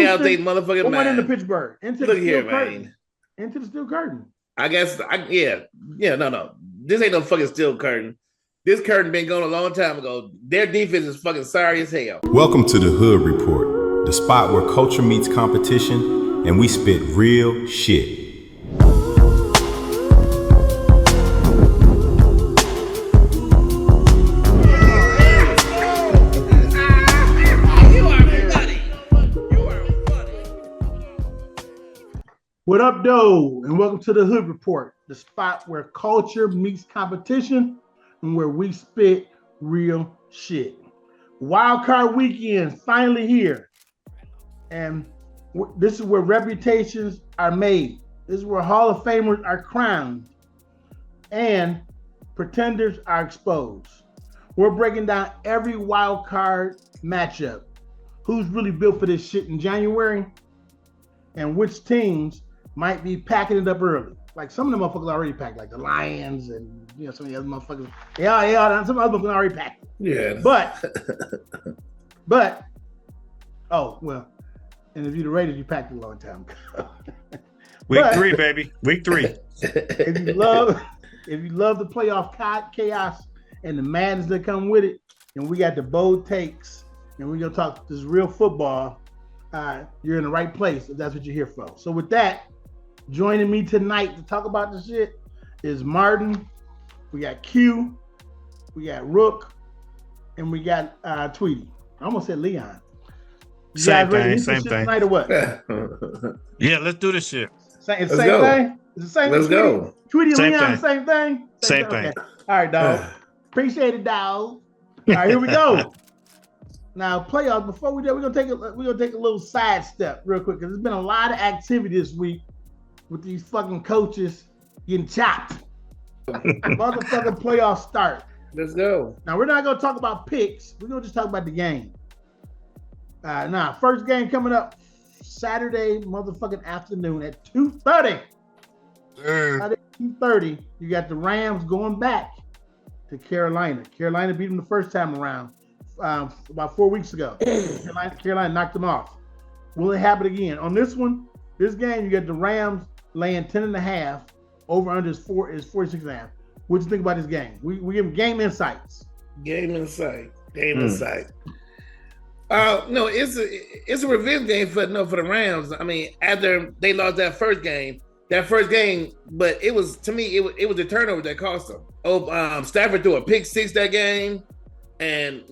Ohio State motherfucking mind. mind. Into Pittsburgh. Into Look the here, steel man. curtain. Into the steel curtain. I guess, no. This ain't no fucking steel curtain. This curtain been going a long time ago. Their defense is fucking sorry as hell. Welcome to the Hood Report, the spot where culture meets competition and we spit real shit. What up, though? And welcome to the Hood Report, the spot where culture meets competition and where we spit real shit. Wildcard Weekend finally here. And this is where reputations are made. This is where Hall of Famers are crowned and pretenders are exposed. We're breaking down every wildcard matchup. Who's really built for this shit in January? And which teams might be packing it up early. Like some of the motherfuckers already packed, like the Lions and some of the other motherfuckers. Yeah, some other motherfuckers already packed. Yeah. But, oh, well, and if you're the Raiders, you packed it a long time ago. Week 3, baby. Week 3. If you love the playoff chaos and the madness that come with it, and we got the bold takes, and we're going to talk this real football, you're in the right place if that's what you're here for. So with that, joining me tonight to talk about this shit is Martin. We got Q, we got Rook, and we got Tweety. I almost said Leon. You same guys thing. Tonight or what? Yeah, let's do this shit. It's the same thing? It's the same Let's thing? go. Tweety and Same Leon, thing. same thing? Same thing. Okay. All right, dog. Appreciate it, dog. All right, here we go. Now, playoffs. Before we do, we're gonna take a little side step real quick because there's been a lot of activity this week with these fucking coaches getting chopped. Motherfucking playoffs start. Let's go. Now we're not gonna talk about picks. We're gonna just talk about the game. Now, first game coming up Saturday motherfucking afternoon at 2:30. Saturday 2:30. You got the Rams going back to Carolina. Carolina beat them the first time around. About 4 weeks ago. Carolina knocked them off. Will it happen again? On this game, you got the Rams laying 10.5. Over under is 46.5. What do you think about this game? We give them game insights. Game insight. No, it's a revenge game for the Rams. I mean, after they lost that first game, but it was, to me, it was a turnover that cost them. Stafford threw a pick six that game. And,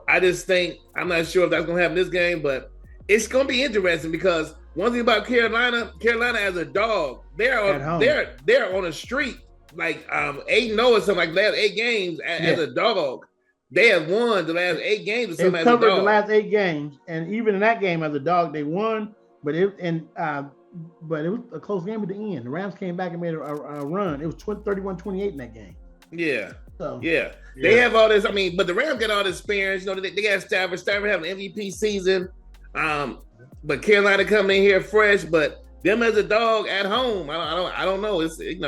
I just think, I'm not sure if that's going to happen this game, but it's going to be interesting because one thing about Carolina as a dog, they're on a streak, like 8-0 or something like that, 8 games as a dog. They have won the last 8 games or something as a dog. They covered the last 8 games, and even in that game as a dog, they won, but it was a close game at the end. The Rams came back and made a run. It was 31-28 in that game. Yeah. So, yeah. They have all this. I mean, but the Rams got all this experience. They got Stafford. Stafford having an MVP season. But Carolina coming in here fresh. But them as a dog at home, I don't know. It's it's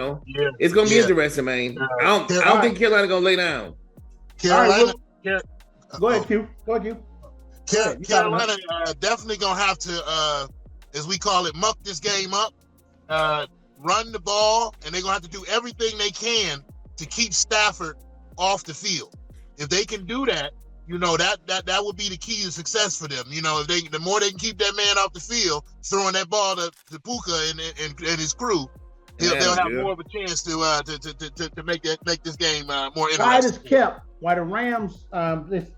gonna be interesting, man. I don't think Carolina gonna lay down. Carolina. Go ahead, Q. Carolina definitely gonna have to, as we call it, muck this game up, run the ball, and they're gonna have to do everything they can to keep Stafford off the field. If they can do that, that would be the key to success for them. If the more they can keep that man off the field, throwing that ball to Puka and his crew, they'll have more of a chance to make this game more interesting. Why the Rams?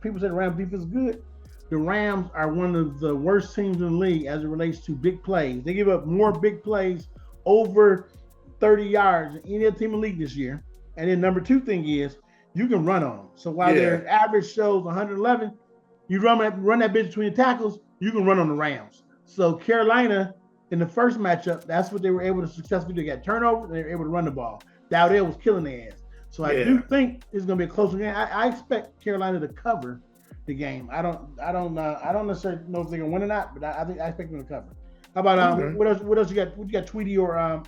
People say the Rams defense is good. The Rams are one of the worst teams in the league as it relates to big plays. They give up more big plays over 30 yards than any other team in the league this year. And then number 2 thing is you can run on them. So while their average shows 111, you run that bitch between the tackles, you can run on the Rams. So Carolina in the first matchup, that's what they were able to successfully do. They got turnover and they were able to run the ball. Dowdell was killing their ass. So I do think it's going to be a closer game. I expect Carolina to cover the game. I don't necessarily know if they're going to win or not, but I expect them to cover. How about what else you got? What you got, Tweety or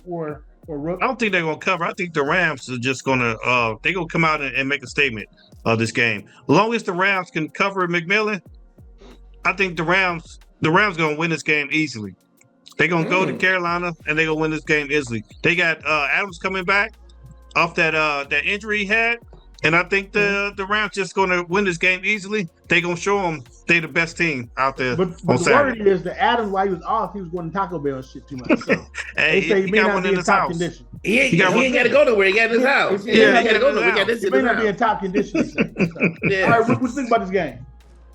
Rook? I don't think they're gonna cover. I think the Rams are just gonna come out and make a statement of this game. As long as the Rams can cover McMillan, I think the Rams the Rams gonna win this game easily. They're gonna go to Carolina and they're gonna win this game easily. They got Adams coming back off that injury he had, and I think the Rams just gonna win this game easily. They gonna show them they the best team out there. But on the Saturday. word is that Adams, while he was off, he was going to Taco Bell and shit too much. So Hey, they say he he may got not one be in in his top house. condition. He ain't got to go nowhere. He got in his house. Yeah, He he ain't got to go got nowhere. He got in this He in may his not be in house. top condition. They say. So. Yeah. All right, what you think about this game?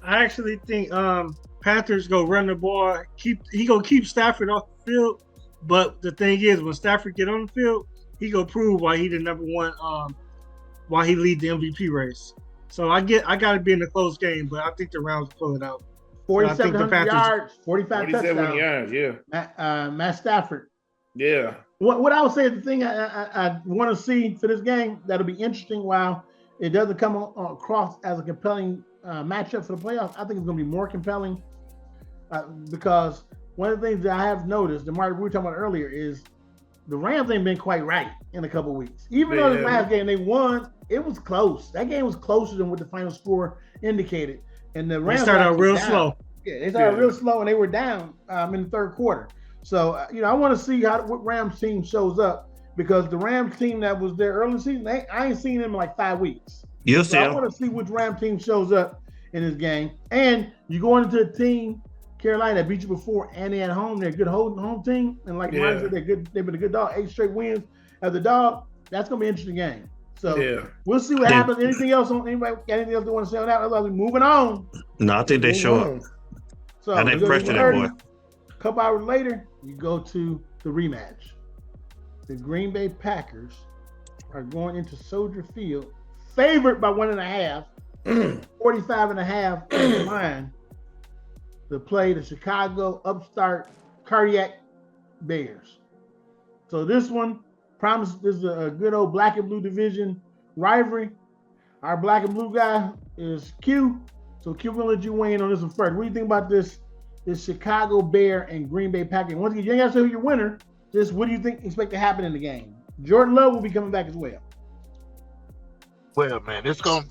I actually think Panthers go run the ball. He gonna keep Stafford off the field. But the thing is, when Stafford get on the field, he gonna prove why he the number one. Why he lead the MVP race. So I got to be in a close game, but I think the Rams will pull it out. 4,700 yards, 45 47 touchdowns. yards, yeah. Matt Stafford. Yeah. What I would say is the thing I want to see for this game that'll be interesting while it doesn't come across as a compelling matchup for the playoffs. I think it's going to be more compelling because one of the things that I have noticed, and Mark, we were talking about earlier, is the Rams ain't been quite right in a couple of weeks. Even though the last game they won, it was close. That game was closer than what the final score indicated. And the Rams started out real slow. Yeah, they started real slow, and they were down in the third quarter. So, I want to see what Rams team shows up because the Rams team that was there early in the season, I ain't seen them in like 5 weeks. You'll So see I him. want to see which Rams team shows up in this game. And you going into a team, Carolina, that beat you before, and they at home. They're a good home team. And like Mark said, they're good. They've been a good dog. 8 straight wins as a dog. That's going to be an interesting game. So we'll see what happens. Anything else? Anybody got anything else they want to say on that? Otherwise, we're moving on. No, I think they show up. So And they pressure that boy. A couple hours later, you go to the rematch. The Green Bay Packers are going into Soldier Field, favored by 1.5, 45.5 line to play the Chicago upstart Cardiac Bears. So this one promises this is a good old black and blue division rivalry. Our black and blue guy is Q. So Q, we'll let you weigh in on this one first. What do you think about this Chicago Bear and Green Bay Packers? Once again, you ain't got to say who your winner. Just what do you expect to happen in the game? Jordan Love will be coming back as well. Well, man, this gonna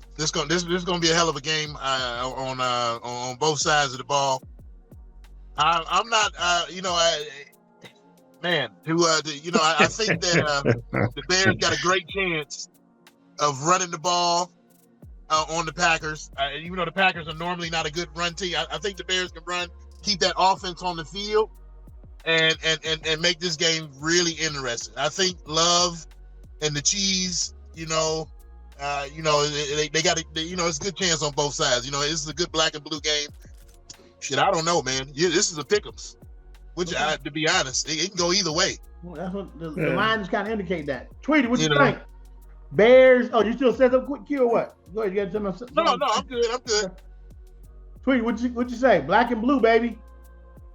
be a hell of a game on both sides of the ball. I'm not, I think that the Bears got a great chance of running the ball on the Packers. Even though the Packers are normally not a good run team, I think the Bears can keep that offense on the field, and make this game really interesting. I think Love and the Cheese, they got it's a good chance on both sides. This is a good black and blue game. Shit, I don't know, man. This is a pick'ems. Which, to be honest, it can go either way. Well, that's what the line just kind of indicate that. Tweety, what you think? Bears? Oh, you still said something quick, Q, or what? Go ahead, you got to tell me. No, I'm good. Tweety, what you say? Black and blue, baby.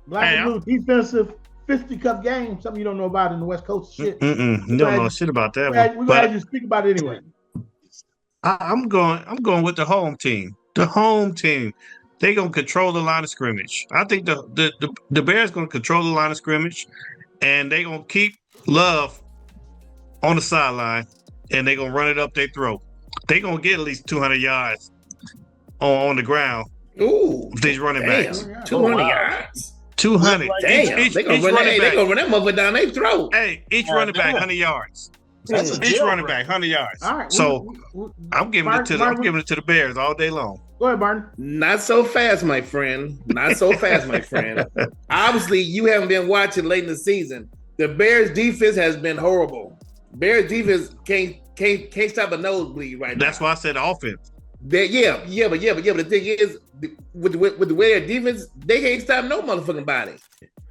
Black and blue defensive fisticuff game. Something you don't know about in the West Coast shit. You don't know shit about that one. We're gonna have you speak about it anyway. I'm going with the home team. The home team. They're gonna control the line of scrimmage. I think the Bears gonna control the line of scrimmage, and they're gonna keep Love on the sideline, and they're gonna run it up their throat. They're gonna get at least 200 yards on the ground. Ooh, these running backs. 200 yards. 200. Damn, they gonna run that motherfucker down their throat. Hey, each running back 100 yards. Each running back 100 yards. All right, so I'm giving it to the Bears all day long. Go ahead, Barton. Not so fast, my friend. Not so fast, my friend. Obviously, you haven't been watching late in the season. The Bears defense has been horrible. Bears defense can't stop a nosebleed right now. That's why I said offense. But the thing is, with the way their defense, they can't stop no motherfucking body.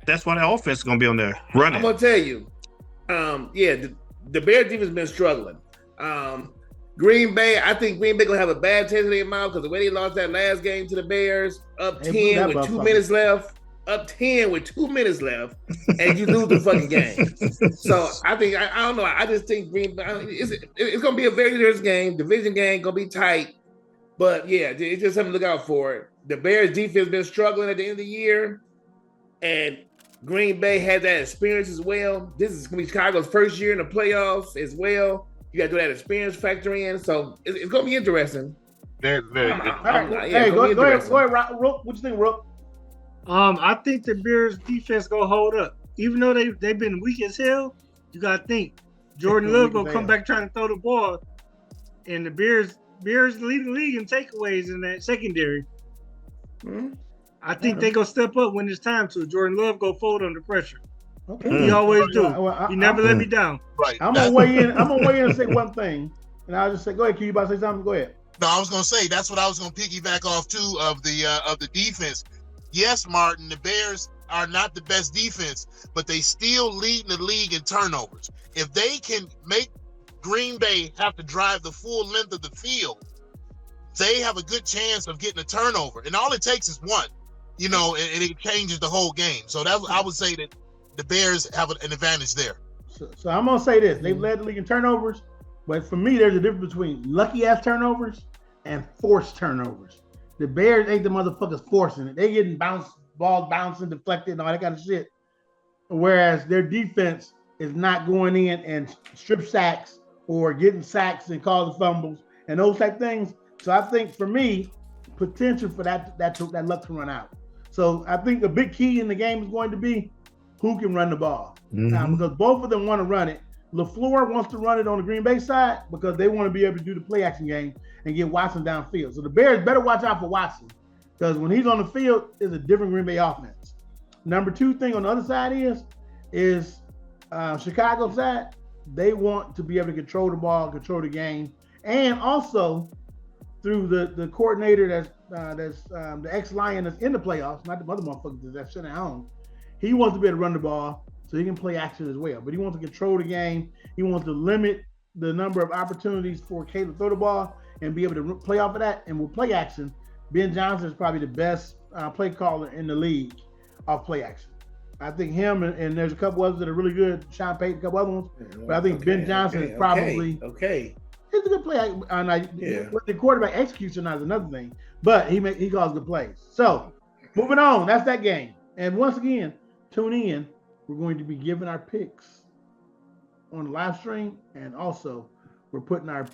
That's why the offense is gonna be on there running. I'm gonna tell you, the Bears defense has been struggling. Green Bay, I think Green Bay gonna have a bad taste in their mouth because the way they lost that last game to the Bears, up 10 with 2 minutes left. Up 10 with 2 minutes left, and you lose the fucking game. So I think I don't know. I just think Green Bay. It's gonna be a very dangerous game. Division game gonna be tight, but yeah, it's just something to look out for. The Bears defense been struggling at the end of the year, and Green Bay had that experience as well. This is gonna be Chicago's first year in the playoffs as well. You got to do that experience factor in, so it's gonna be interesting. Very, very good. All right, go ahead, Rook. What you think, Rook? I think the Bears defense gonna hold up, even though they've been weak as hell. You gotta think Jordan Love gonna come back trying to throw the ball, and the Bears lead the league in takeaways in that secondary. Mm-hmm. I think they gonna step up when it's time to. Jordan Love go fold under pressure. Okay. He always do. Well, he never let me down. Right. I'm gonna weigh in. And say one thing, and I'll just say, go ahead. Q, you about to say something? Go ahead. No, I was gonna say that's what I was gonna piggyback off too of the defense. Yes, Martin, the Bears are not the best defense, but they still lead the league in turnovers. If they can make Green Bay have to drive the full length of the field, they have a good chance of getting a turnover. And all it takes is one, and it changes the whole game. So I would say that the Bears have an advantage there. So I'm gonna say this: they've led the league in turnovers, but for me, there's a difference between lucky ass turnovers and forced turnovers. The Bears ain't the motherfuckers forcing it. They getting balls bouncing, deflected, and all that kind of shit. Whereas their defense is not going in and strip sacks or getting sacks and causing fumbles and those type things. So I think for me, potential for that luck to run out. So I think the big key in the game is going to be who can run the ball. Because both of them want to run it. LaFleur wants to run it on the Green Bay side because they want to be able to do the play action game and get Watson downfield. So the Bears better watch out for Watson because when he's on the field, it's a different Green Bay offense. Number two thing on the other side is Chicago side. They want to be able to control the ball, control the game, and also through the coordinator that's the ex-Lion that's in the playoffs, not the other motherfuckers that's sitting at home. He wants to be able to run the ball so he can play action as well. But he wants to control the game. He wants to limit the number of opportunities for K to throw the ball and be able to play off of that. And with play action, Ben Johnson is probably the best play caller in the league off play action. I think him and there's a couple others that are really good. Sean Payton, a couple other ones. But I think Ben Johnson is probably he's a good play. What the quarterback executes or not is another thing. But he calls good plays. So moving on, that's that game. And once again, tune in. We're going to be giving our picks on the live stream, and also we're putting our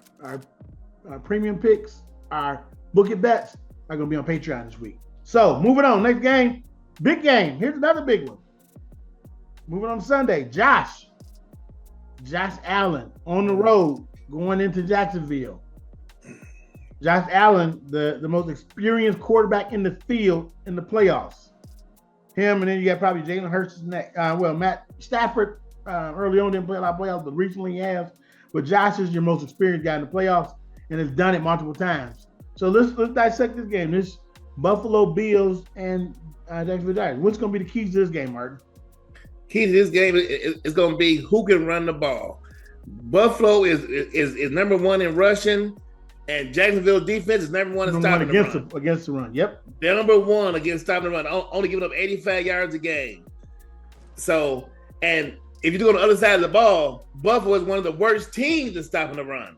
premium picks, our book it bets are going to be on Patreon this week. So moving on, next game, big game. Here's another big one. Moving on to Sunday, Josh Allen on the road going into Jacksonville. Josh Allen, the most experienced quarterback in the field in the playoffs. Him, and then you got probably Jalen Hurts next. Matt Stafford early on didn't play a lot of playoffs, but recently he has. But Josh is your most experienced guy in the playoffs and has done it multiple times. So let's dissect this game. This Buffalo Bills and Jacksonville Jaguars. What's going to be the keys to this game, Martin? Key to this game is going to be who can run the ball. Buffalo is number one in rushing, and Jacksonville defense is number one in stopping the run. Against the run. Yep. They're number one against stopping the run, only giving up 85 yards a game. So, and if you do on the other side of the ball, Buffalo is one of the worst teams in stopping the run.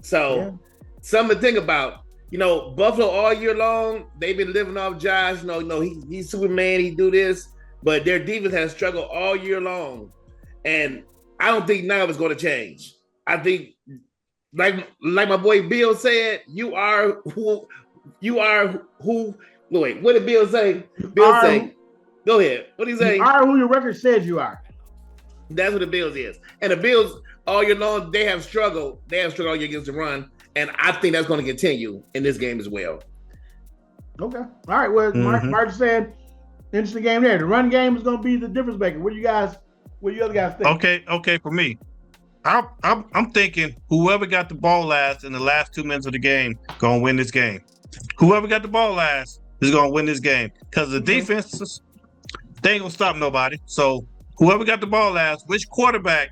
So, something to think about. Buffalo all year long, they've been living off Josh. He's Superman, he do this, but their defense has struggled all year long. And I don't think none of it's going to change. I think, like my boy Bill said, you are who. Wait, what did Bill say? Bill say, go ahead. What did he say? You are who your record says you are. That's what the Bills is. And the Bills all year long, they have struggled. They have struggled all year against the run. And I think that's going to continue in this game as well. Okay. All right. Well, Mark said, interesting game there. The run game is going to be the difference maker. What do you other guys think? Okay. For me, I'm thinking whoever got the ball last in the last 2 minutes of the game going to win this game. Whoever got the ball last is going to win this game because the defenses, they ain't going to stop nobody. So whoever got the ball last, which quarterback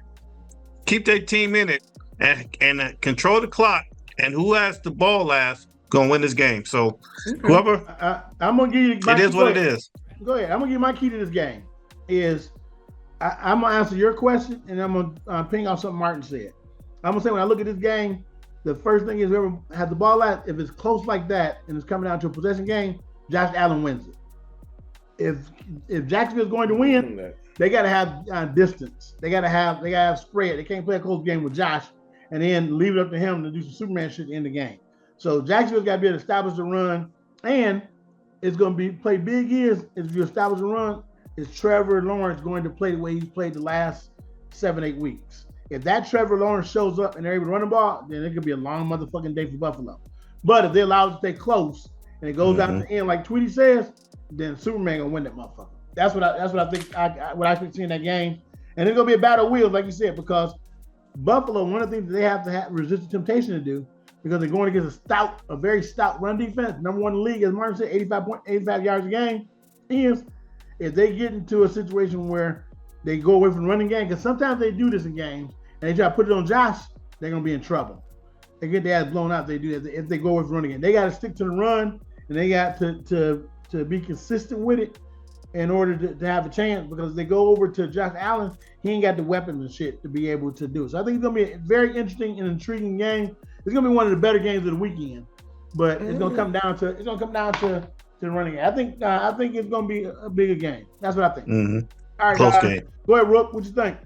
keep their team in it and control the clock, and who has the ball last going to win this game. So whoever, I'm going to give you it is what it is. Go ahead. I'm going to give you my key to this game is I'm going to answer your question, and I'm going to ping off something Martin said. I'm going to say when I look at this game, the first thing is whoever has the ball last, if it's close like that and it's coming down to a possession game, Josh Allen wins it. If Jacksonville's going to win, they got to have distance. They got to have spread. They can't play a close game with Josh and then leave it up to him to do some Superman shit in the game. So Jacksonville's got to be able to establish the run, and is going to be play big is if you establish a run, is Trevor Lawrence going to play the way he's played the last 7-8 weeks? If that Trevor Lawrence shows up and they're able to run the ball, then it could be a long motherfucking day for Buffalo. But if they allow it to stay close and it goes out to the end like Tweety says, then Superman gonna win that motherfucker. That's what I think. What I think see in that game, and it's gonna be a battle of wheels, like you said, because Buffalo, one of the things that they have to resist the temptation to do, because they're going against a very stout run defense, number one in the league, as Martin said, 85 yards a game, is if they get into a situation where they go away from the running game, because sometimes they do this in games, and they try to put it on Josh, they're gonna be in trouble. They get their ass blown out. They do that if they go away from running game. They got to stick to the run, and they got to be consistent with it in order to have a chance. Because if they go over to Josh Allen, he ain't got the weapons and shit to be able to do it. So I think it's gonna be a very interesting and intriguing game. It's gonna be one of the better games of the weekend, but it's gonna come down to the running game. I think it's gonna be a bigger game. That's what I think. All right, close game. Go ahead, Rook. What you think?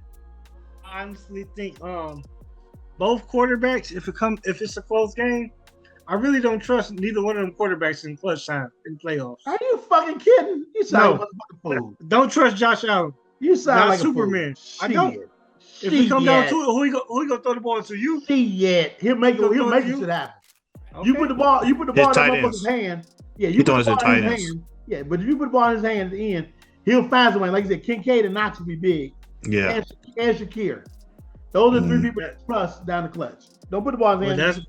I honestly think both quarterbacks, if it's a close game, I really don't trust neither one of them quarterbacks in clutch time in playoffs. Are you fucking kidding? You sound like a motherfucking fool. Don't trust Josh Allen. You sound like Superman. A I don't. If it comes down to it, who he gonna throw the ball to? You? He'll make it shit happen. Okay. You put the ball in that motherfucker's hand. Yeah, you put the ball in his hand. Yeah, but if you put the ball in his hand at the end, he'll find somebody. Like you said, Kincaid and Knox will be big. Yeah. And Shakir. Those are three people that trust down the clutch. Don't put the ball in his hand.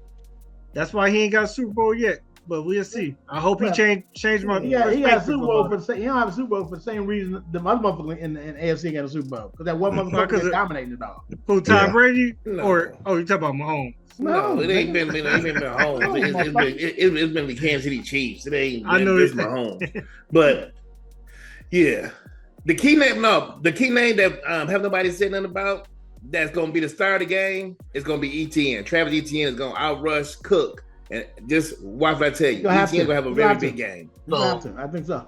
That's why he ain't got a Super Bowl yet. But we'll see. I hope he changed my. Yeah, he got a Super Bowl he don't have a Super Bowl for the same reason the other motherfucker in AFC got a Super Bowl, because that one motherfucker is dominating it all. Who, Tom Brady? No. Or you talking about Mahomes? No, it ain't been Mahomes. It's been the Kansas City Chiefs. It ain't been Mahomes. But yeah, the key name that have nobody said nothing about, that's going to be the star of the game, is going to be ETN. Travis Etienne is going to outrush Cook. And just watch what I tell you. ETN's going to have a very big game. I think so.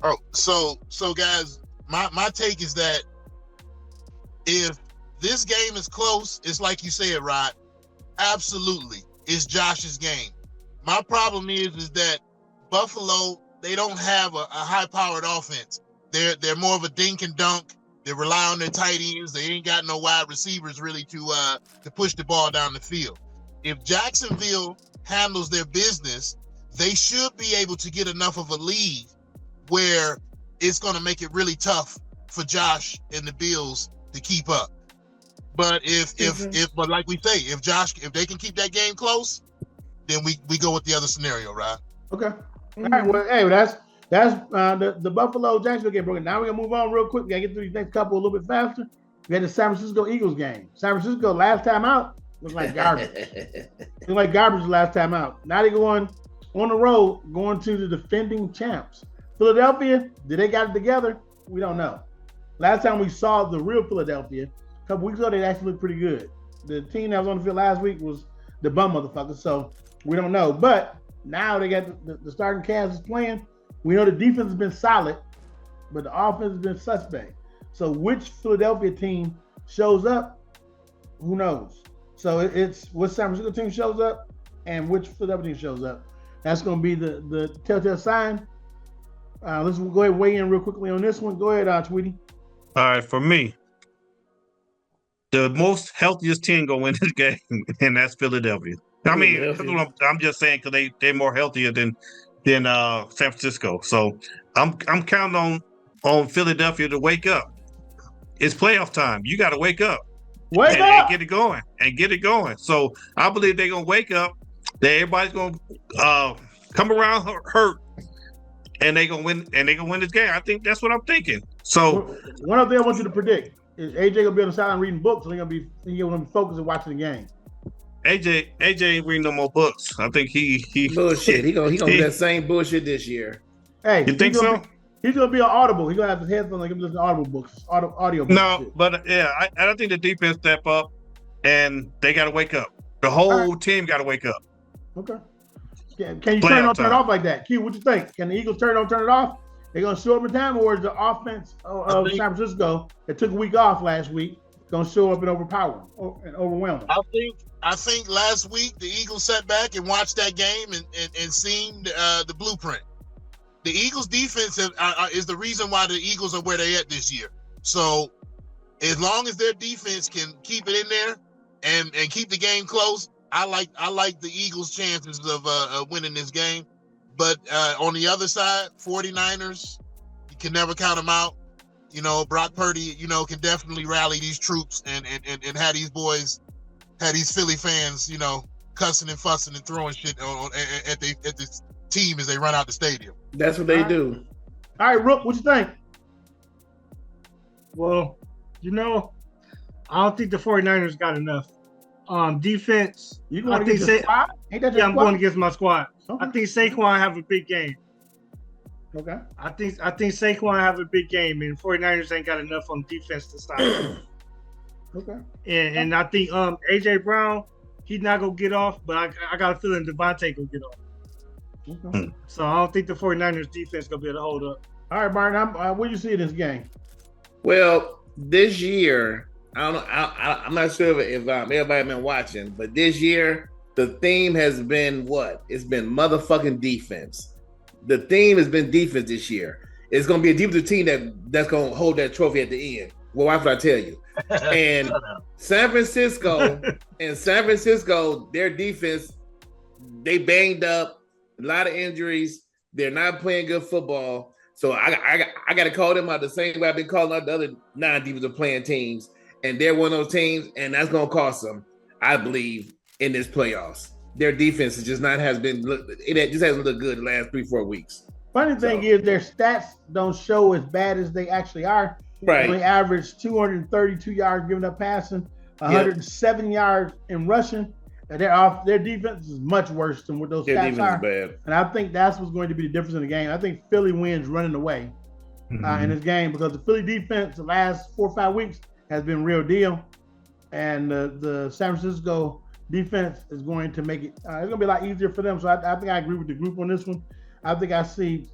Oh, so guys, my take is that if this game is close, it's like you said, Rod, absolutely, it's Josh's game. My problem is that Buffalo, they don't have a high-powered offense. They're more of a dink and dunk. They rely on their tight ends. They ain't got no wide receivers really to push the ball down the field. If Jacksonville handles their business, they should be able to get enough of a lead where it's going to make it really tough for Josh and the Bills to keep up. But but like we say, if they can keep that game close, then we go with the other scenario, right? Okay. All right. Well, hey, that's the Buffalo Jacksonville game broken. Now we're gonna move on real quick. We gotta get through these next couple a little bit faster. We had the San Francisco Eagles game. San Francisco last time out looked like garbage. Looked like garbage last time out. Now they're going on the road, going to the defending champs. Philadelphia, did they got it together? We don't know. Last time we saw the real Philadelphia, a couple weeks ago, they actually looked pretty good. The team that was on the field last week was the bum motherfucker, so we don't know. But now they got the starting cast is playing. We know the defense has been solid, but the offense has been suspect. So which Philadelphia team shows up? Who knows? So it's what San Francisco team shows up and which Philadelphia team shows up. That's going to be the telltale sign. Let's go ahead and weigh in real quickly on this one. Go ahead, Tweety. All right, for me, the most healthiest team going to win this game, and that's Philadelphia. I mean, I'm just saying because they're more healthier than San Francisco. So I'm counting on Philadelphia to wake up. It's playoff time. You got to wake up. Wake up and get it going. So I believe they're gonna wake up. That everybody's gonna come around hurt, and they're gonna win. And they're gonna win this game. I think that's what I'm thinking. So one other thing I want you to predict is AJ gonna be on the sideline reading books, so he's gonna be focused on watching the game. AJ ain't reading no more books. I think he bullshit. He gonna do that same bullshit this year. Hey, you think so? He's gonna be on Audible. He's gonna have his headphones like him listening to Audible books, audio books. No, but yeah, I don't think the defense step up, and they got to wake up. The whole team got to wake up. Okay. Can you turn it off like that? Q, what you think? Can the Eagles turn it off? They gonna show up in time, or is the offense of San Francisco that took a week off last week gonna show up and overpower and overwhelm them? I think last week the Eagles sat back and watched that game and seen the blueprint. the Eagles defense is the reason why the Eagles are where they at this year. So as long as their defense can keep it in there and keep the game close, I like the Eagles' chances of winning this game. But on the other side, 49ers, you can never count them out. Brock Purdy, can definitely rally these troops and have these boys, have these Philly fans, cussing and fussing and throwing shit at the team as they run out the stadium. That's what they do. All right, Rook, what you think? Well, I don't think the 49ers got enough. Defense. You going against your squad? Ain't that your I'm squad? going against my squad. Okay. I think Saquon have a big game. Okay. I think Saquon have a big game, and 49ers ain't got enough on defense to stop him. Okay. And I think AJ Brown, he's not gonna get off, but I got a feeling Devontae gonna get off. Okay. So I don't think the 49ers defense gonna be able to hold up. All right, Martin, what do you see in this game? Well, this year, I don't know. I'm not sure if everybody been watching, but this year the theme has been what? It's been motherfucking defense. The theme has been defense this year. It's going to be a defensive team that's going to hold that trophy at the end. Well, why would I tell you? And San Francisco, their defense, they banged up, a lot of injuries. They're not playing good football. So I got to call them out the same way I've been calling out the other non-defensive playing teams. And they're one of those teams, and that's going to cost them, I believe, in this playoffs. Their defense just hasn't looked good the last 3-4 weeks. Funny thing is their stats don't show as bad as they actually are. Right. They average 232 yards giving up passing, 107 yards in rushing. And their defense is much worse than what those Their stats defense are. is bad. And I think that's what's going to be the difference in the game. I think Philly wins running away in this game because the Philly defense the last 4 or 5 weeks has been real deal. And the San Francisco defense is going to make it, it's going to be a lot easier for them. So I think I agree with the group on this one. I think I see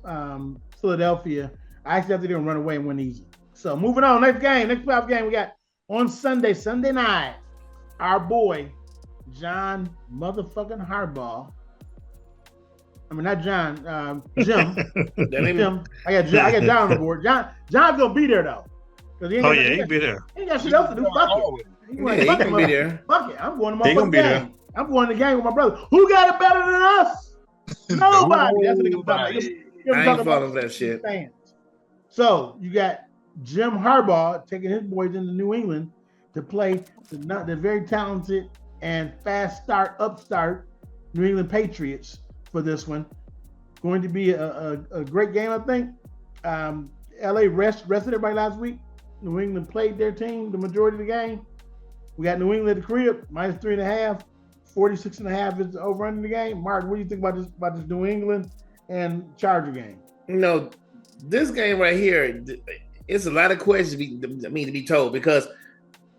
Philadelphia. I actually think they're going to run away and win easy. So moving on, next playoff game we got on Sunday night, our boy, John motherfucking Harbaugh. I mean, not John, Jim. Jim. I got John on the board. John's going to be there, though. He can be there. He ain't got shit else to do. Fuck it. He can be there. Fuck it. I'm going to my gonna be game. there. I'm going to the game with my brother. Who got it better than us? Nobody. That's what they're talking about. I ain't falling for that shit. Fans. So you got Jim Harbaugh taking his boys into New England to play the very talented and fast upstart New England Patriots for this one. Going to be a great game, I think. LA rested everybody last week. New England played their team the majority of the game. We got New England at the crib, -3.5. 46.5 is the over under the game. Mark, what do you think about this New England and Charger game? This game right here, it's a lot of questions to be told because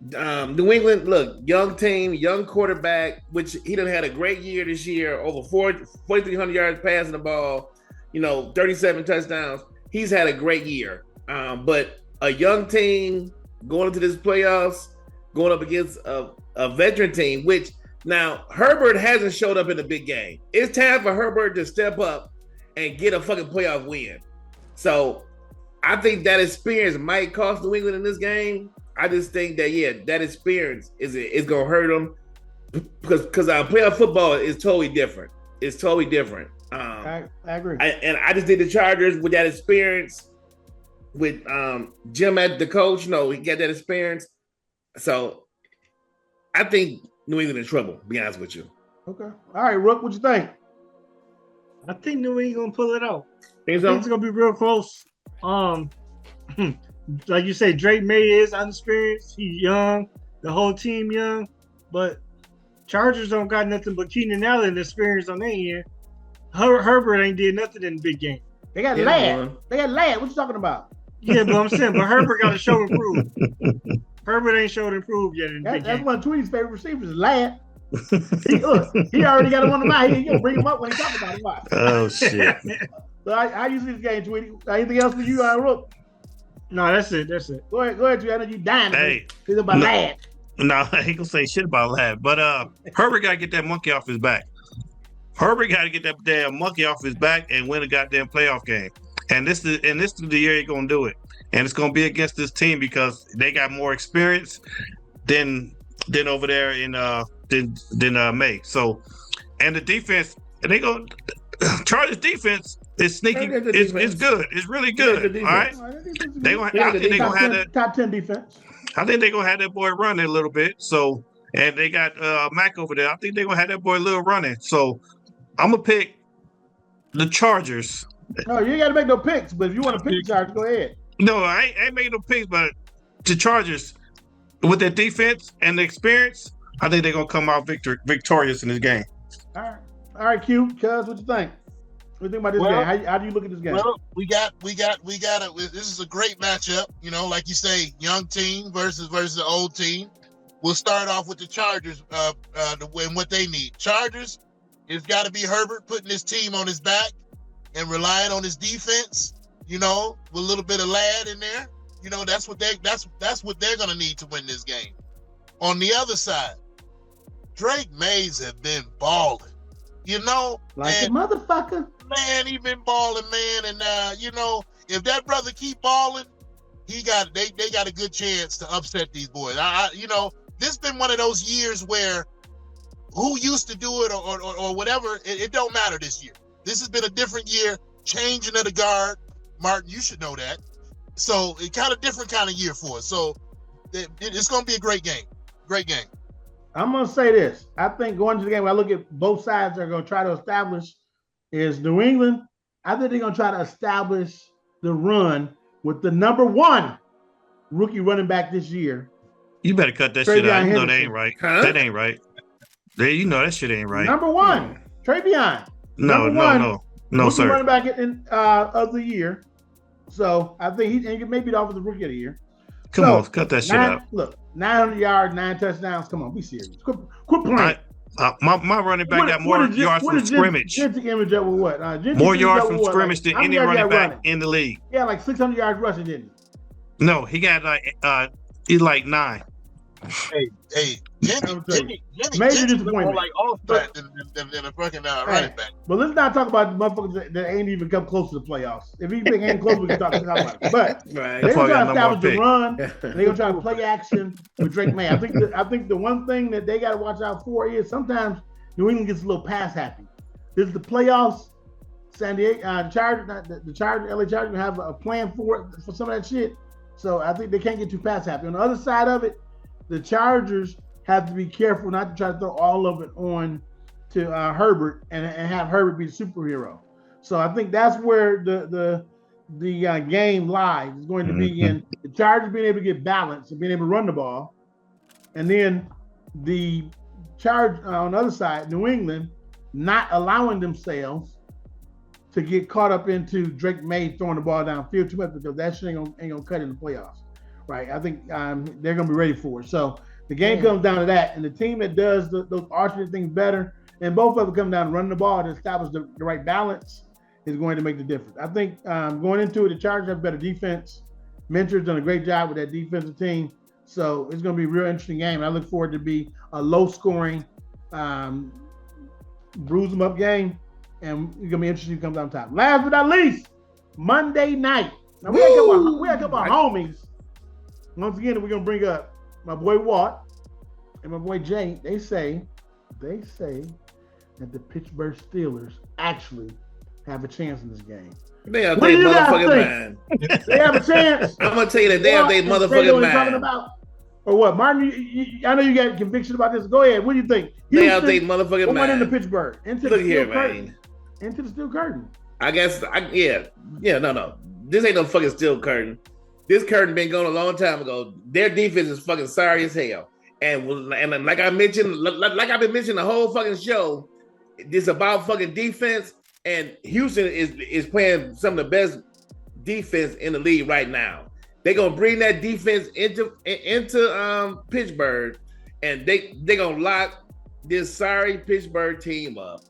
New England, look, young team, young quarterback, which he done had a great year this year, over 4,300 yards passing the ball, 37 touchdowns. He's had a great year. But a young team going into this playoffs, going up against a veteran team, which now Herbert hasn't showed up in the big game. It's time for Herbert to step up and get a fucking playoff win. So I think that experience might cost New England in this game. I just think that, that experience is going to hurt them because playoff football is totally different. It's totally different. I agree. I just think the Chargers with that experience, with Jim at the coach, he got that experience. So I think New England in trouble, to be honest with you. Okay. All right, Rook, what you think? I think New England gonna pull it out. Think so? It's gonna be real close. Like you say, Drake May is inexperienced. He's young. The whole team young. But Chargers don't got nothing but Keenan Allen experience on their end. Herbert ain't did nothing in the big game. They got Ladd. They got Ladd. What you talking about? Yeah, but I'm saying, but Herbert got to show improve. Herbert ain't showed improve yet in the big game. That's one of Tweety's favorite receivers, Ladd. He already got one of mine. He gonna bring him up when he talk about him. Oh shit! So I use this game, Tweety. Anything else for you, Rook? No, that's it. Go ahead, Tweety. I know you dying. Hey, it's about Ladd. No, he gonna say shit about Ladd. But Herbert gotta get that monkey off his back. Herbert got to get that damn monkey off his back and win a goddamn playoff game. And this is the year he's gonna do it. And it's gonna be against this team because they got more experience than over there in than May. So, and the defense, and they go Chargers defense is sneaky. It's good. It's really good. All right. I think they're gonna have that top 10 defense. I think they're gonna have that boy running a little bit. So, and they got Mac over there. I think they're gonna have that boy a little running. So, I'm gonna pick the Chargers. No, you ain't got to make no picks. But if you want to pick the Chargers, go ahead. No, I ain't making no picks. But the Chargers, with their defense and the experience, I think they're gonna come out victorious in this game. All right, Q. Cuz, what you think? What do you think about this game? How do you look at this game? Well, we got it. This is a great matchup. You know, like you say, young team versus the old team. We'll start off with the Chargers and what they need. Chargers, it's got to be Herbert putting his team on his back and relying on his defense. You know, with a little bit of lad in there. You know, that's what they're gonna need to win this game. On the other side, Drake Mays have been balling. You know, like a motherfucker. Man, he been balling, man. And you know, if that brother keep balling, they got a good chance to upset these boys. You know, this been one of those years where who used to do it or whatever, it don't matter this year. This has been a different year, changing of the guard. Martin, you should know that. So it kind of different kind of year for us. So it's going to be a great game. Great game. I'm going to say this. I think going to the game, when I look at both sides are going to try to establish is New England. I think they're going to try to establish the run with the number one rookie running back this year. You better ut that shit out. You know that ain't right. Huh? That ain't right. You know that shit ain't right. Number one, Travion. No, sir. Running back of the year. So I think he may be off as the rookie of the year. Come on, cut that shit out. Look, 900 yards, 9 touchdowns. Come on, be serious. Quit playing. My running back got more yards from scrimmage. Image up with what? More yards from scrimmage than any running back in the league. Yeah, like 600 yards rushing, didn't he? No, he got he's like 9. Hey, Jimmy major disappointment. Like all-star than a fucking running back. But let's not talk about the motherfuckers that ain't even come close to the playoffs. If he ain't close, we can talk about it. But they're gonna try to establish the run. They're gonna try to play action with Drake May. I think the one thing that they got to watch out for is sometimes New England gets a little pass happy. This is the playoffs. San Diego, LA Chargers have a plan for some of that shit. So I think they can't get too pass happy. On the other side of it, the Chargers have to be careful not to try to throw all of it on to Herbert and have Herbert be the superhero. So I think that's where the game lies. It's going to be in the Chargers being able to get balance and being able to run the ball, and then the Chargers on the other side, New England, not allowing themselves to get caught up into Drake May throwing the ball downfield too much because that shit ain't gonna cut in the playoffs. Right, I think they're going to be ready for it. So the game comes down to that, and the team that does those alternate things better, and both of them come down to running the ball to establish the right balance is going to make the difference. I think going into it, the Chargers have better defense. Mentor's done a great job with that defensive team, so it's going to be a real interesting game. I look forward to be a low-scoring, bruise them up game, and it's going to be interesting who comes on top. Last but not least, Monday night. Now we got a couple of homies. Once again, we're gonna bring up my boy Watt and my boy Jay. They say that the Pittsburgh Steelers actually have a chance in this game. They have their motherfucking mind. They have a chance. I'm gonna tell you that they have their motherfucking mind. Talking about, or what, Martin? I know you got conviction about this. Go ahead. What do you think? They have their motherfucking mind. Went into Pittsburgh. Into Look the here, steel curtain. man. Into the steel curtain. I guess. No. This ain't no fucking steel curtain. This curtain been going a long time ago. Their defense is fucking sorry as hell. And like I mentioned, like I've been mentioning the whole fucking show, it's about fucking defense. And Houston is playing some of the best defense in the league right now. They're gonna bring that defense into Pittsburgh, and they gonna lock this sorry Pittsburgh team up.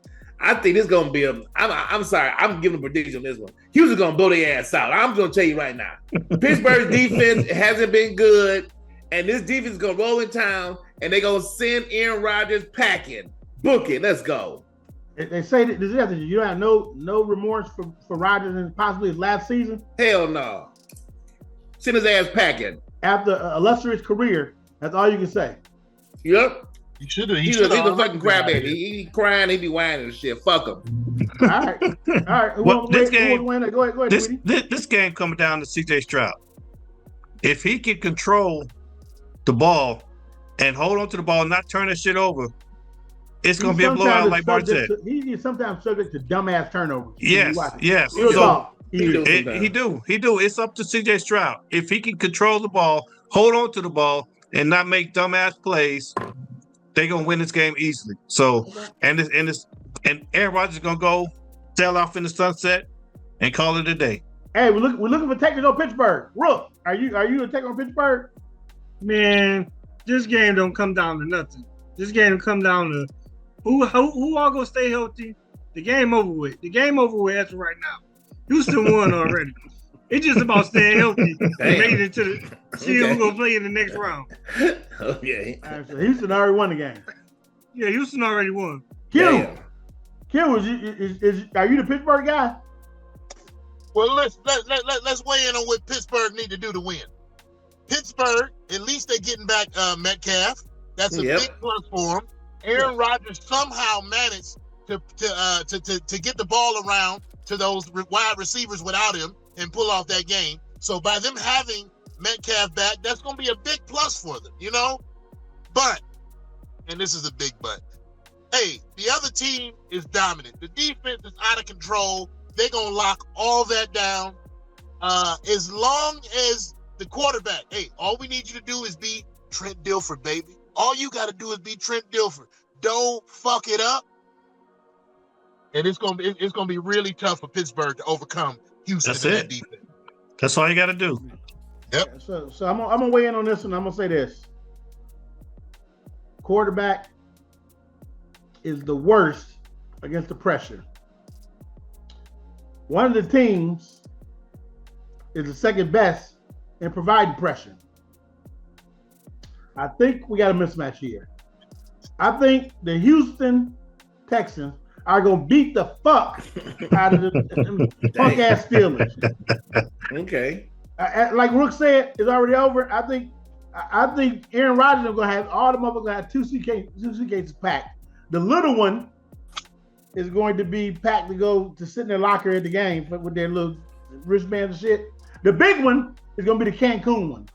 I think this is gonna be I'm sorry, I'm giving a prediction on this one. Houston's gonna blow their ass out. I'm gonna tell you right now. Pittsburgh's defense hasn't been good, and this defense is gonna roll in town, and they're gonna send Aaron Rodgers packing. Book it, let's go. They say that you don't have no remorse for Rodgers and possibly his last season. Hell no. Send his ass packing. After an illustrious career, that's all you can say. Yep. He's a fucking crybaby. He crying, he be whining and shit. Fuck him. All right. Well, this game coming down to CJ Stroud. If he can control the ball and hold on to the ball and not turn that shit over, it's going to be a blowout, like Bart said. He's sometimes subject to dumbass turnovers. Yes. He do. It's up to CJ Stroud. If he can control the ball, hold on to the ball, and not make dumbass plays, they're going to win this game easily. So, and Aaron Rodgers is going to go sail off in the sunset and call it a day. Hey, we're looking for takers on Pittsburgh. Rook, are you a taker on Pittsburgh? Man, this game don't come down to nothing. This game come down to who all gonna stay healthy. The game over with. The game over with as of right now. Houston won already. It's just about staying healthy and making it to the see who gonna play in the next round. Okay. Right, so Houston already won the game. Yeah, Houston already won. Q, are you the Pittsburgh guy? Well, let's weigh in on what Pittsburgh need to do to win. Pittsburgh, at least they're getting back Metcalf. That's a big plus for them. Aaron Rodgers somehow managed to get the ball around to those wide receivers without him and pull off that game. So by them having Metcalf back, that's going to be a big plus for them, you know? But, and this is a big but, hey, the other team is dominant. The defense is out of control. They're going to lock all that down. As long as the quarterback, hey, all we need you to do is be Trent Dilfer, baby. All you got to do is be Trent Dilfer. Don't fuck it up. And it's gonna be really tough for Pittsburgh to overcome Houston in that defense. That's all you got to do. Yep. So I'm gonna weigh in on this, and I'm gonna say this: quarterback is the worst against the pressure. One of the teams is the second best in providing pressure. I think we got a mismatch here. I think the Houston Texans are going to beat the fuck out of the punk-ass Steelers. Okay. Like Rook said, it's already over. I think Aaron Rodgers is going to have all the motherfuckers going to have two suitcases packed. The little one is going to be packed to go to sit in their locker at the game with their little wristbands and shit. The big one is going to be the Cancun one.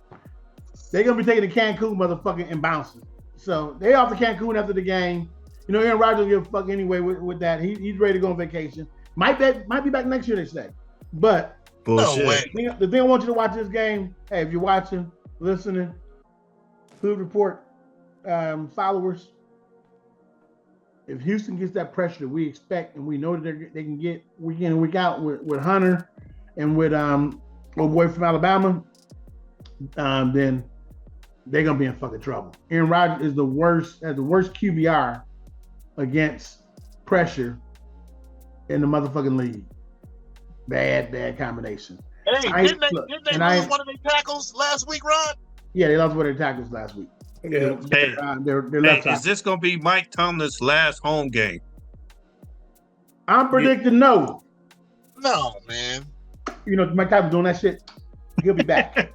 They're going to be taking the Cancun motherfucker and bouncing. So they off to Cancun after the game. You know, Aaron Rodgers will give a fuck anyway with that. He's ready to go on vacation. Might be back next year, they say. But bullshit. No way. The thing I want you to watch this game, hey, if you're watching, listening, Hood Report followers, if Houston gets that pressure that we expect and we know that they can get week in and week out with Hunter and with old boy from Alabama, then they're gonna be in fucking trouble. Aaron Rodgers has the worst QBR against pressure in the motherfucking league. Bad combination. Hey, didn't they lose one of their tackles last week, Rod? Yeah, they lost one of their tackles last week. Yeah. They're left is this gonna be Mike Tomlin's last home game? I'm predicting no. No, man. You know, Mike Tomlin's doing that shit. He'll be back.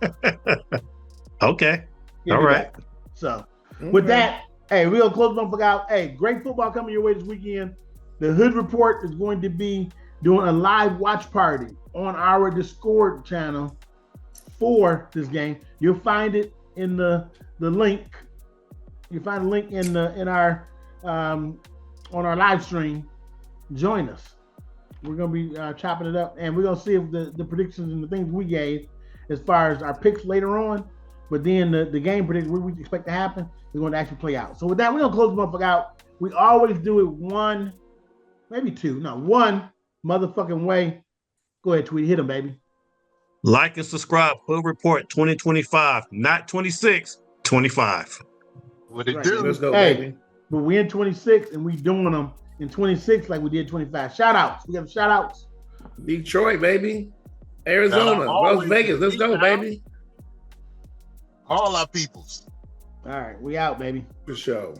Okay. All right. Back. So with that, hey, we're gonna close the motherfucker out. Hey, great football coming your way this weekend. The Hood Report is going to be doing a live watch party on our Discord channel for this game. You'll find it in the link. You find the link in our on our live stream. Join us. We're gonna be chopping it up, and we're gonna see if the predictions and the things we gave, as far as our picks later on, but then the game predictions what we expect to happen is going to actually play out. So with that, we're gonna close the motherfucker out. We always do it one motherfucking way. Go ahead, Tweety, hit him, baby. Like and subscribe. Hood Report 2025, not 26, 25. What it Right. do? Let's go, Hey, baby. but we in 26 and we doing them in 26 like we did 25. Shout outs. We got shout outs. Detroit, baby. Arizona, Las Vegas. Let's go, baby. All our peoples. All right, we out, baby. For sure.